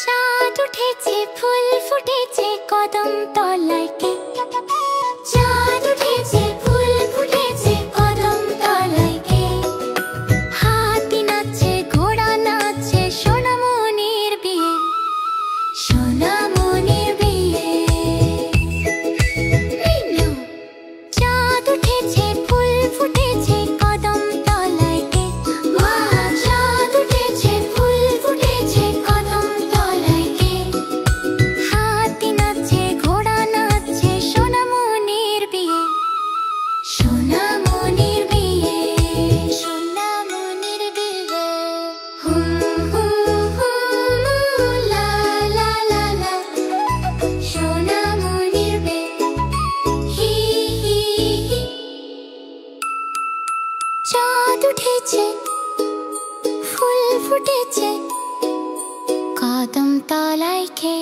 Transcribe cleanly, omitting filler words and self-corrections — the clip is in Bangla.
চাঁদ উঠেছে, ফুল ফুটেছে কদম তলায় কে? চাঁদ উঠেছে, ফুল ফুটেছে কদম তলায় কে? হাতি নাচছে, ঘোড়া নাচছে, সোনামণির বিয়ে, সোনামণির বিয়ে। চাঁদ উঠেছে, ফুল ফুটেছে কদম তলায় কে? মা, চাঁদ উঠেছে, ফুল ফুটেছে কদম তলায় কে? হাতি নাচছে, ঘোড়া নাচছে, সোনামণির বিয়ে, সোনামণির বিয়ে, সোনামণির বিয়ে। হুম হুম হুম, লা লা লা লা, সোনামণির বিয়ে, হি হি হি। চাঁদ উঠেছে, ফুল ফুটেছে কদম তলায় কে?